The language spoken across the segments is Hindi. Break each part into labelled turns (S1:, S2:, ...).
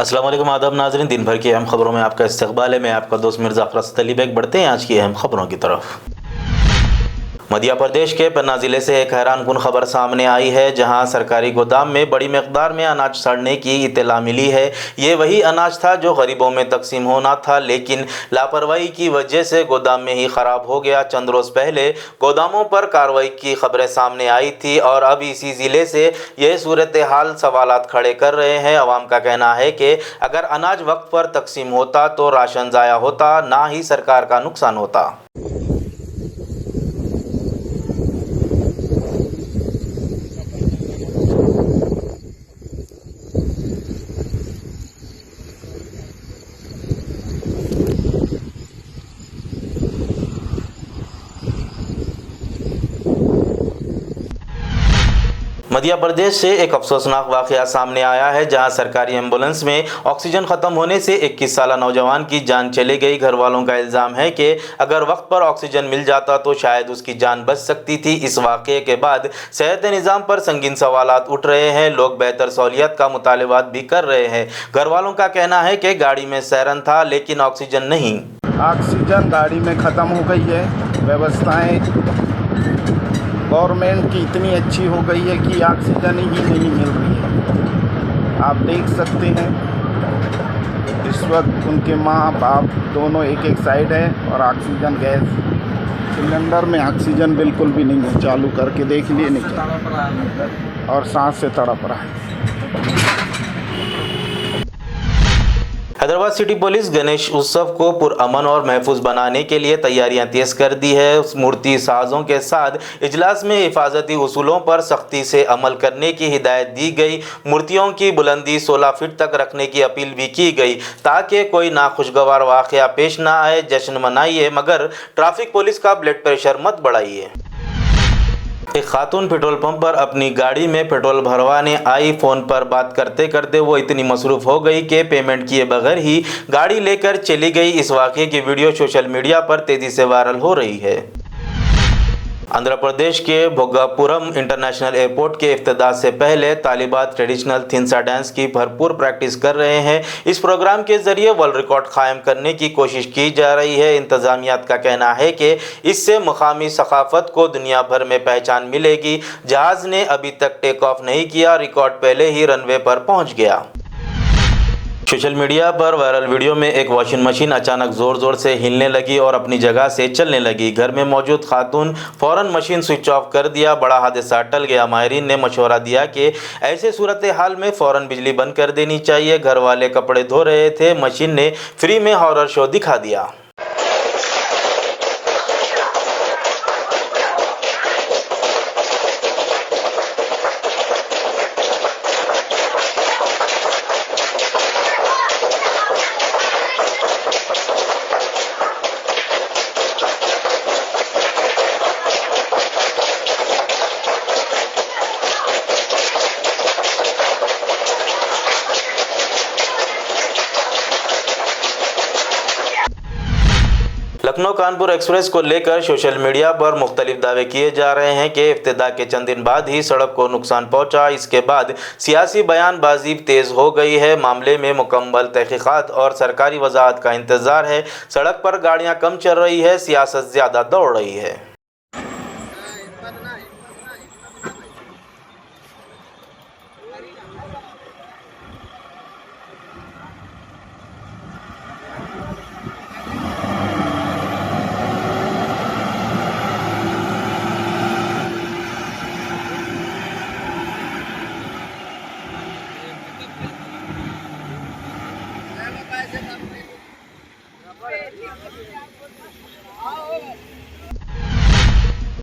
S1: अस्सलाम वालेकुम आदाब नाज़रीन, दिन भर की अहम खबरों में आपका इस्तकबाल है। मैं आपका दोस्त मिर्ज़ा फ़रस्त अली बेग। बढ़ते हैं आज की अहम खबरों की तरफ। मध्य प्रदेश के पन्ना ज़िले से एक हैरानकुन खबर सामने आई है, जहां सरकारी गोदाम में बड़ी मकदार में अनाज सड़ने की इत्तला मिली है। ये वही अनाज था जो गरीबों में तकसीम होना था, लेकिन लापरवाही की वजह से गोदाम में ही ख़राब हो गया। चंद रोज़ पहले गोदामों पर कार्रवाई की खबरें सामने आई थी और अब इसी ज़िले से यह सूरत हाल सवालात खड़े कर रहे हैं। अवाम का कहना है कि अगर अनाज वक्त पर तकसीम होता तो राशन ज़ाया होता, ना ही सरकार का नुकसान होता। मध्य प्रदेश से एक अफसोसनाक वाक़या सामने आया है, जहां सरकारी एम्बुलेंस में ऑक्सीजन ख़त्म होने से 21 साला नौजवान की जान चली गई। घर वालों का इल्ज़ाम है कि अगर वक्त पर ऑक्सीजन मिल जाता तो शायद उसकी जान बच सकती थी। इस वाक़े के बाद सेहत निज़ाम पर संगीन सवालात उठ रहे हैं। लोग बेहतर सहूलियत का मुतालबात भी कर रहे हैं। घर वालों का कहना है कि गाड़ी में सैरन था लेकिन ऑक्सीजन नहीं।
S2: ऑक्सीजन गाड़ी में ख़त्म हो गई है। व्यवस्थाएं गवर्नमेंट की इतनी अच्छी हो गई है कि ऑक्सीजन ही नहीं मिल रही है। आप देख सकते हैं इस वक्त उनके माँ बाप दोनों एक एक साइड है और ऑक्सीजन गैस सिलेंडर में ऑक्सीजन बिल्कुल भी नहीं है। चालू करके देख लिए नहीं और सांस से तड़प रहा है।
S1: हैदराबाद सिटी पुलिस गणेश उत्सव को पुरअमन और महफूज बनाने के लिए तैयारियां तेज कर दी है। मूर्ति साजों के साथ इजलास में हिफाजती उसूलों पर सख्ती से अमल करने की हिदायत दी गई। मूर्तियों की बुलंदी 16 फीट तक रखने की अपील भी की गई ताकि कोई नाखुशगवार वाक़या पेश ना आए। जश्न मनाइए मगर ट्रैफिक पुलिस का ब्लड प्रेशर मत बढ़ाइए। एक खातून पेट्रोल पंप पर अपनी गाड़ी में पेट्रोल भरवाने आई। फ़ोन पर बात करते करते वो इतनी मसरूफ़ हो गई कि पेमेंट किए बगैर ही गाड़ी लेकर चली गई। इस वाक़े की वीडियो सोशल मीडिया पर तेज़ी से वायरल हो रही है। आंध्र प्रदेश के भोगापुरम इंटरनेशनल एयरपोर्ट के इफ्तिताह से पहले तालिबात ट्रेडिशनल थिंसा डांस की भरपूर प्रैक्टिस कर रहे हैं। इस प्रोग्राम के जरिए वर्ल्ड रिकॉर्ड कायम करने की कोशिश की जा रही है। इंतजामियात का कहना है कि इससे मुकामी सकाफत को दुनिया भर में पहचान मिलेगी। जहाज़ ने अभी तक टेक ऑफ नहीं किया, रिकॉर्ड पहले ही रनवे पर पहुँच गया। सोशल मीडिया पर वायरल वीडियो में एक वॉशिंग मशीन अचानक ज़ोर से हिलने लगी और अपनी जगह से चलने लगी। घर में मौजूद खातून फ़ौरन मशीन स्विच ऑफ कर दिया। बड़ा हादसा टल गया। माहिरीन ने मशवरा दिया कि ऐसे सूरत हाल में फ़ौरन बिजली बंद कर देनी चाहिए। घर वाले कपड़े धो रहे थे, मशीन ने फ्री में हॉरर शो दिखा दिया। लखनऊ कानपुर एक्सप्रेस को लेकर सोशल मीडिया पर मुख्तलिफ दावे किए जा रहे हैं कि इफ्तिताह के चंद दिन बाद ही सड़क को नुकसान पहुंचा। इसके बाद सियासी बयानबाजी तेज हो गई है। मामले में मुकम्मल तहकीकात और सरकारी वजाहत का इंतजार है। सड़क पर गाड़ियां कम चल रही है, सियासत ज़्यादा दौड़ रही है।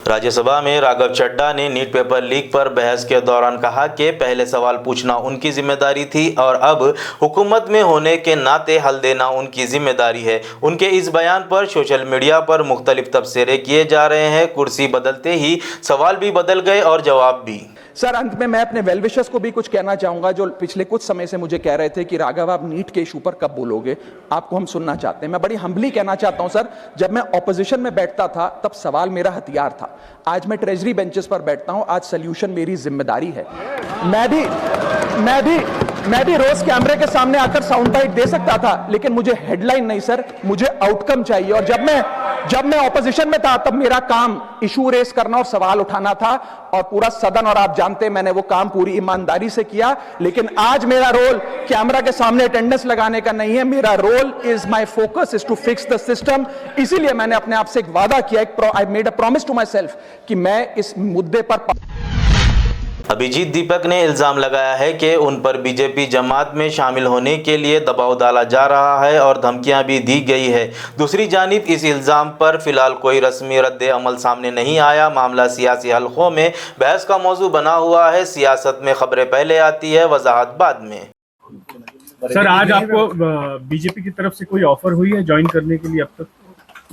S1: राज्यसभा में राघव चड्ढा ने नीट पेपर लीक पर बहस के दौरान कहा कि पहले सवाल पूछना उनकी जिम्मेदारी थी और अब हुकूमत में होने के नाते हल देना उनकी जिम्मेदारी है। उनके इस बयान पर सोशल मीडिया पर मुख्तलिफ तबसरे किए जा रहे हैं। कुर्सी बदलते ही सवाल भी बदल गए और जवाब भी।
S3: सर, अंत में मैं अपने वेल विशर्स को भी कुछ कहना चाहूंगा जो पिछले कुछ समय से मुझे कह रहे थे कि राघव आप नीट के इशू पर कब बोलोगे, आपको हम सुनना चाहते हैं। मैं बड़ी हम्बली कहना चाहता हूं सर, जब मैं ऑपोजिशन में बैठता था तब सवाल मेरा हथियार था। आज मैं ट्रेजरी बेंचेस पर बैठता हूं, आज सोल्यूशन मेरी जिम्मेदारी है। मैं भी मैं भी रोज कैमरे के सामने आकर साउंड बाइट दे सकता था, लेकिन मुझे हेडलाइन नहीं सर, मुझे आउटकम चाहिए। और जब मैं ऑपोजिशन में था तब मेरा काम इशू रेस करना और सवाल उठाना था, और पूरा सदन और आप जानते हैं मैंने वो काम पूरी ईमानदारी से किया। लेकिन आज मेरा रोल कैमरा के सामने अटेंडेंस लगाने का नहीं है, मेरा role is my focus is to fix the system. इसीलिए मैंने अपने आप से एक वादा किया, I made a promise to myself कि मैं इस मुद्दे पर।
S1: अभिजीत दीपक ने इल्ज़ाम लगाया है कि उन पर बीजेपी जमात में शामिल होने के लिए दबाव डाला जा रहा है और धमकियां भी दी गई है। दूसरी जानिब इस इल्ज़ाम पर फिलहाल कोई रस्मी रद्द अमल सामने नहीं आया। मामला सियासी हलकों में बहस का मौजू बना हुआ है। सियासत में खबरें पहले आती है, वजाहत बाद में।
S4: सर, आज आपको बीजेपी की तरफ से कोई ऑफर हुई है ज्वाइन करने के लिए? अब तक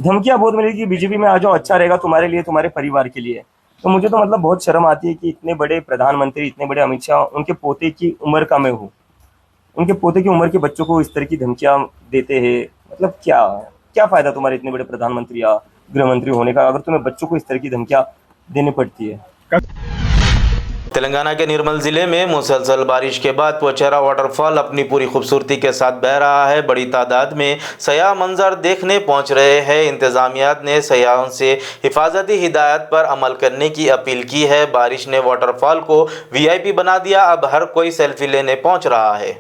S5: धमकियां बहुत मिली कि बीजेपी में आ जाओ, अच्छा रहेगा तुम्हारे लिए, तुम्हारे परिवार के लिए। तो मुझे तो मतलब बहुत शर्म आती है कि इतने बड़े प्रधानमंत्री, इतने बड़े अमित शाह, उनके पोते की उम्र का मैं हूँ, उनके पोते की उम्र के बच्चों को इस तरह की धमकियां देते हैं। मतलब क्या फायदा तुम्हारे इतने बड़े प्रधानमंत्री या गृह मंत्री होने का, अगर तुम्हें बच्चों को इस तरह की धमकियां देनी पड़ती है।
S1: तेलंगाना के निर्मल जिले में मुसलसल बारिश के बाद पोचेरा वाटरफॉल अपनी पूरी खूबसूरती के साथ बह रहा है। बड़ी तादाद में सयाह मंजर देखने पहुंच रहे हैं। इंतजामिया ने सयाहों से हिफाजती हिदायत पर अमल करने की अपील की है। बारिश ने वाटरफॉल को VIP बना दिया। अब हर कोई सेल्फी लेने पहुंच रहा है।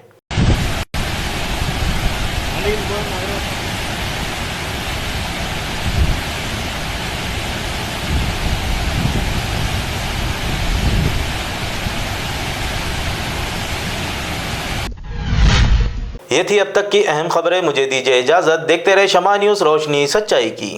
S1: ये थी अब तक की अहम खबरें। मुझे दीजिए इजाजत। देखते रहे शमा न्यूज़, रोशनी सच्चाई की।